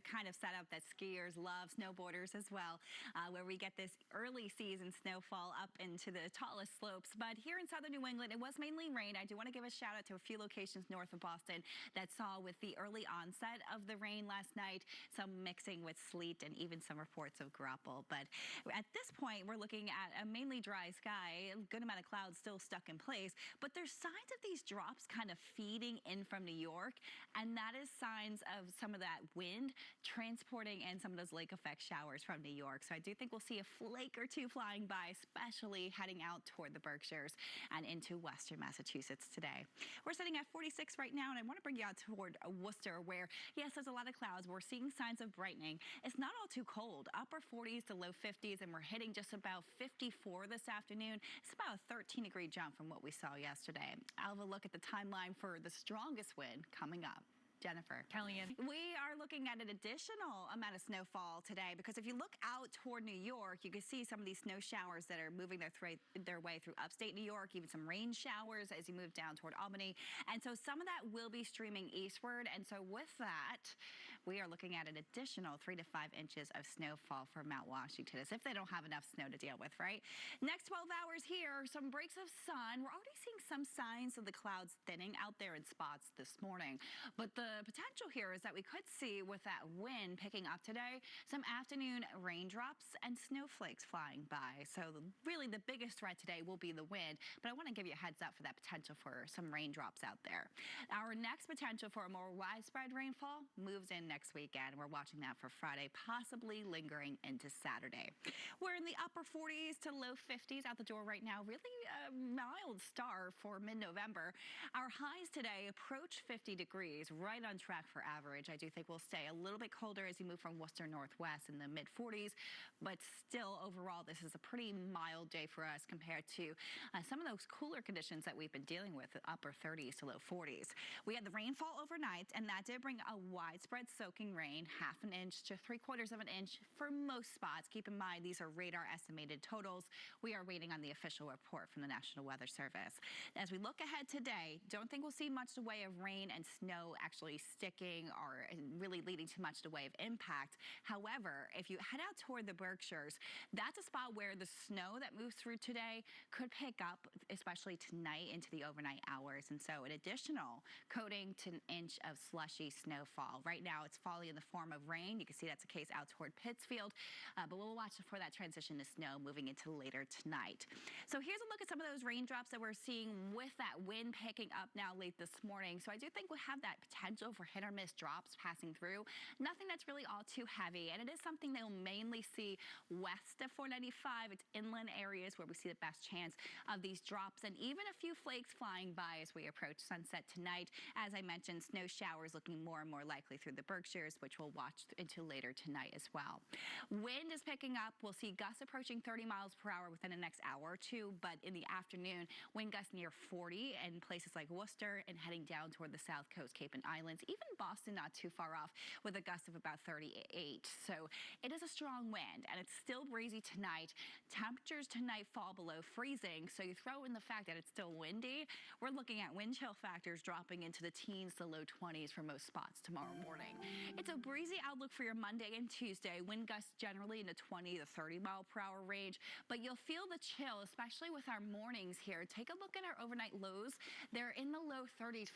kind of setup that skiers love, snowboarders as well, where we get this early season snowfall up into the tallest slopes. But here in southern New England, it was mainly rain. I do want to give a shout out to a few locations north of Boston that saw with the early onset of the rain last night, some mixing with sleet and even some reports of graupel. But at this point, we're looking at a mainly dry sky, a good amount of clouds still stuck in place, but there's signs of these drops kind of feeding in from New York, and that is signs of some of that wind transporting in some of those lake effect showers from New York. So I do think we'll see a flake or two flying by, especially heading out toward the Berkshires and into western Massachusetts today. We're sitting at 46 right now, and I want to bring you out toward Worcester, where, yes, there's a lot of clouds. We're seeing signs of brightening. It's not all too cold, upper 40s to low 50s, and we're hitting just about 54 this afternoon. It's about a 13-degree jump from what we saw yesterday. I'll have a look at the timeline for the strongest wind coming up. Jennifer. Kelli Ann. We are looking at an additional amount of snowfall today, because if you look out toward New York, you can see some of these snow showers that are moving their way through upstate New York, even some rain showers as you move down toward Albany. And so some of that will be streaming eastward. And so with that, we are looking at an additional 3 to 5 inches of snowfall for Mount Washington, as if they don't have enough snow to deal with, right? Next 12 hours here, some breaks of sun. We're already seeing some signs of the clouds thinning out there in spots this morning. But the potential here is that we could see, with that wind picking up today, some afternoon raindrops and snowflakes flying by. So really the biggest threat today will be the wind, but I want to give you a heads up for that potential for some raindrops out there. Our next potential for a more widespread rainfall moves in next weekend. We're watching that for Friday, possibly lingering into Saturday. We're in the upper 40s to low 50s out the door right now. Really a mild start for mid-November. Our highs today approach 50 degrees, right on track for average. I do think we'll stay a little bit colder as you move from Worcester northwest in the mid 40s, but still overall this is a pretty mild day for us compared to some of those cooler conditions that we've been dealing with, upper 30s to low 40s. We had the rainfall overnight, and that did bring a widespread soaking rain, 1/2 inch to 3/4 of an inch for most spots. Keep in mind, these are radar estimated totals. We are waiting on the official report from the National Weather Service. As we look ahead today, don't think we'll see much in the way of rain and snow actually sticking or really leading to much in the way of impact. However, if you head out toward the Berkshires, that's a spot where the snow that moves through today could pick up, especially tonight into the overnight hours. And so an additional coating to an inch of slushy snowfall. Right now it's falling in the form of rain. You can see that's the case out toward Pittsfield, but we'll watch for that transition to snow moving into later tonight. So here's a look at some of those raindrops that we're seeing with that wind picking up now late this morning. So I do think we'll have that potential for hit or miss drops passing through. Nothing that's really all too heavy, and it is something they'll mainly see west of 495. It's inland areas where we see the best chance of these drops, and even a few flakes flying by as we approach sunset tonight. As I mentioned, snow showers looking more and more likely through the Berkshires, which we'll watch into later tonight as well. Wind is picking up. We'll see gusts approaching 30 miles per hour within the next hour or two, but in the afternoon, wind gusts near 40 in places like Worcester and heading down toward the south coast, Cape and Islands. Even Boston not too far off with a gust of about 38. So it is a strong wind, and it's still breezy tonight. Temperatures tonight fall below freezing, so you throw in the fact that it's still windy. We're looking at wind chill factors dropping into the teens to low 20s for most spots tomorrow morning. It's a breezy outlook for your Monday and Tuesday. Wind gusts generally in the 20 to 30 mile per hour range, but you'll feel the chill, especially with our mornings here. Take a look at our overnight lows. They're in the low 30s.